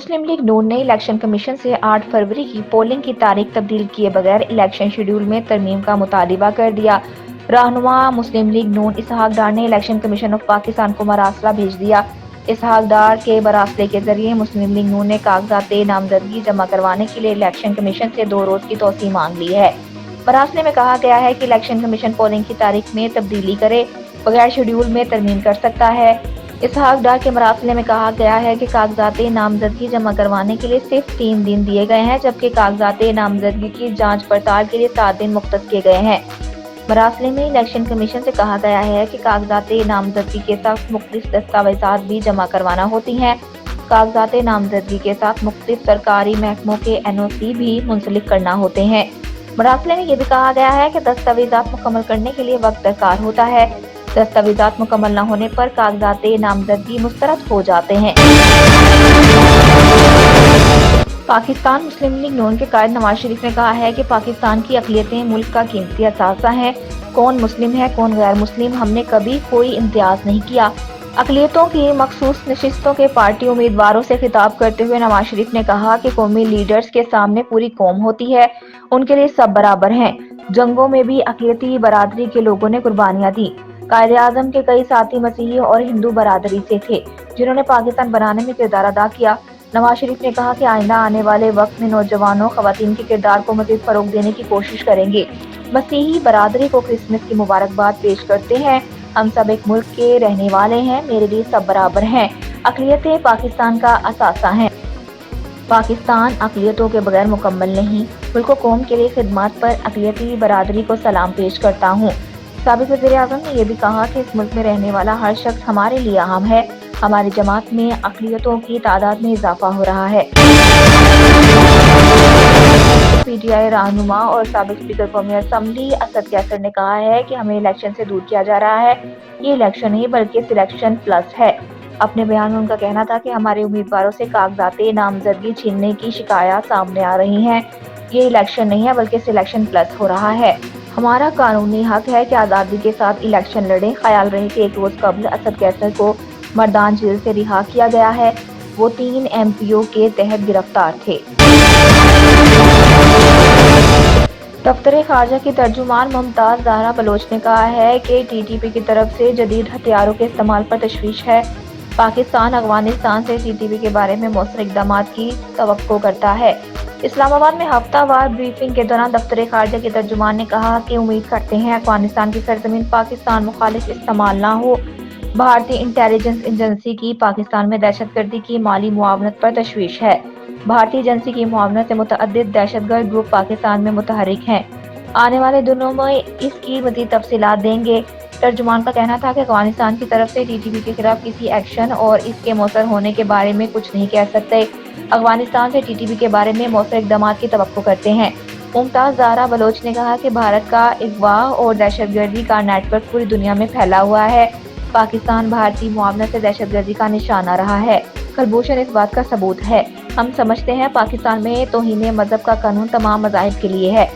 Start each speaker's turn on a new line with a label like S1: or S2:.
S1: مسلم league نون نے election commission سے 8 فروری کی پولنگ کی تاریخ تبدیل کیے بغیر الیکشن شیڈول میں ترمیم کا مطالبہ کر دیا۔ رہنما مسلم لیگ نون اسحاق ڈار نے الیکشن کمیشن آف پاکستان کو مراسلہ بھیج دیا۔ اسحاق ڈار کے مراسلے کے ذریعے مسلم لیگ نون نے کاغذات نامزدگی جمع کروانے کے لیے الیکشن کمیشن سے 2 روز کی توسیع مانگ لی ہے۔ مراسلے میں کہا گیا ہے کہ الیکشن کمیشن پولنگ کی تاریخ میں تبدیلی کرے بغیر شیڈول میں ترمیم کر سکتا ہے۔ اسحاق ڈار کے مراسلے میں کہا گیا ہے کہ کاغذات نامزدگی جمع کروانے کے لیے صرف 3 دن دیے گئے ہیں، جبکہ کاغذات نامزدگی کی جانچ پڑتال کے لیے 7 دن مختص کیے گئے ہیں۔ مراسلے میں الیکشن کمیشن سے کہا گیا ہے کہ کاغذات نامزدگی کے ساتھ مختلف دستاویزات بھی جمع کروانا ہوتی ہیں۔ کاغذات نامزدگی کے ساتھ مختلف سرکاری محکموں کے NOC بھی منسلک کرنا ہوتے ہیں۔ مراسلے میں یہ بھی کہا گیا ہے کہ دستاویزات مکمل کرنے کے لیے وقت درکار ہوتا ہے۔ دستاویزات مکمل نہ ہونے پر کاغذات نامزدگی مسترد ہو جاتے ہیں۔ پاکستان مسلم لیگ نون کے قائد نواز شریف نے کہا ہے کہ پاکستان کی اقلیتیں ملک کا قیمتی اثاثہ ہیں۔ کون مسلم ہے کون غیر مسلم، ہم نے کبھی کوئی امتیاز نہیں کیا۔ اقلیتوں کی مخصوص نشستوں کے پارٹی امیدواروں سے خطاب کرتے ہوئے نواز شریف نے کہا کہ قومی لیڈرز کے سامنے پوری قوم ہوتی ہے، ان کے لیے سب برابر ہیں۔ جنگوں میں بھی اقلیتی برادری کے لوگوں نے قربانیاں دیں۔ قائد اعظم کے کئی ساتھی مسیحی اور ہندو برادری سے تھے، جنہوں نے پاکستان بنانے میں کردار ادا کیا۔ نواز شریف نے کہا کہ آئندہ آنے والے وقت میں نوجوانوں خواتین کے کردار کو مزید فروغ دینے کی کوشش کریں گے۔ مسیحی برادری کو کرسمس کی مبارکباد پیش کرتے ہیں۔ ہم سب ایک ملک کے رہنے والے ہیں، میرے لیے سب برابر ہیں۔ اقلیتیں پاکستان کا اثاثہ ہیں۔ پاکستان اقلیتوں کے بغیر مکمل نہیں۔ ملک و قوم کے لیے خدمات پر اقلیتی برادری کو سلام پیش کرتا ہوں۔ سابق وزیر اعظم نے یہ بھی کہا کہ اس ملک میں رہنے والا ہر شخص ہمارے لیے اہم ہے۔ ہماری جماعت میں اقلیتوں کی تعداد میں اضافہ ہو رہا ہے۔ PTI رہنما اور سابق اسپیکر قومی اسمبلی اسد کیسر نے کہا ہے کہ ہمیں الیکشن سے دور کیا جا رہا ہے۔ یہ الیکشن نہیں بلکہ سلیکشن پلس ہے۔ اپنے بیان میں ان کا کہنا تھا کہ ہمارے امیدواروں سے کاغذات نامزدگی چھیننے کی شکایات سامنے آ رہی ہیں۔ یہ الیکشن نہیں ہے بلکہ سلیکشن پلس ہو رہا ہے۔ ہمارا قانونی حق ہے کہ آزادی کے ساتھ الیکشن لڑیں۔ خیال رہے کہ 1 روز قبل اسد کیسر کو مردان جیل سے رہا کیا گیا ہے۔ وہ 3 MPO کے تحت گرفتار تھے۔ دفتر خارجہ کی ترجمان ممتاز زہرا بلوچ نے کہا ہے کہ TTP کی طرف سے جدید ہتھیاروں کے استعمال پر تشویش ہے۔ پاکستان افغانستان سے TTP کے بارے میں مؤثر اقدامات کی توقع کرتا ہے۔ اسلام آباد میں ہفتہ وار بریفنگ کے دوران دفتر خارجہ کے ترجمان نے کہا کہ امید کرتے ہیں افغانستان کی سرزمین پاکستان مخالف استعمال نہ ہو۔ بھارتی انٹیلیجنس ایجنسی کی پاکستان میں دہشت گردی کی مالی معاونت پر تشویش ہے۔ بھارتی ایجنسی کی معاونت سے متعدد دہشت گرد گروپ پاکستان میں متحرک ہیں۔ آنے والے دنوں میں اس کی مزید تفصیلات دیں گے۔ ترجمان کا کہنا تھا کہ افغانستان کی طرف سے TTP کے خلاف کسی ایکشن اور اس کے مؤثر ہونے کے بارے میں کچھ نہیں کہہ سکتے۔ افغانستان سے TTP کے بارے میں مؤثر اقدامات کی توقع کرتے ہیں۔ ممتاز زہرا بلوچ نے کہا کہ بھارت کا اغوا اور دہشت گردی کا نیٹ ورک پوری دنیا میں پھیلا ہوا ہے۔ پاکستان بھارتی معاونت سے دہشت گردی کا نشانہ رہا ہے۔ کلبھوشن اس بات کا ثبوت ہے۔ ہم سمجھتے ہیں پاکستان میں توہین مذہب کا قانون تمام مذاہب کے لیے ہے۔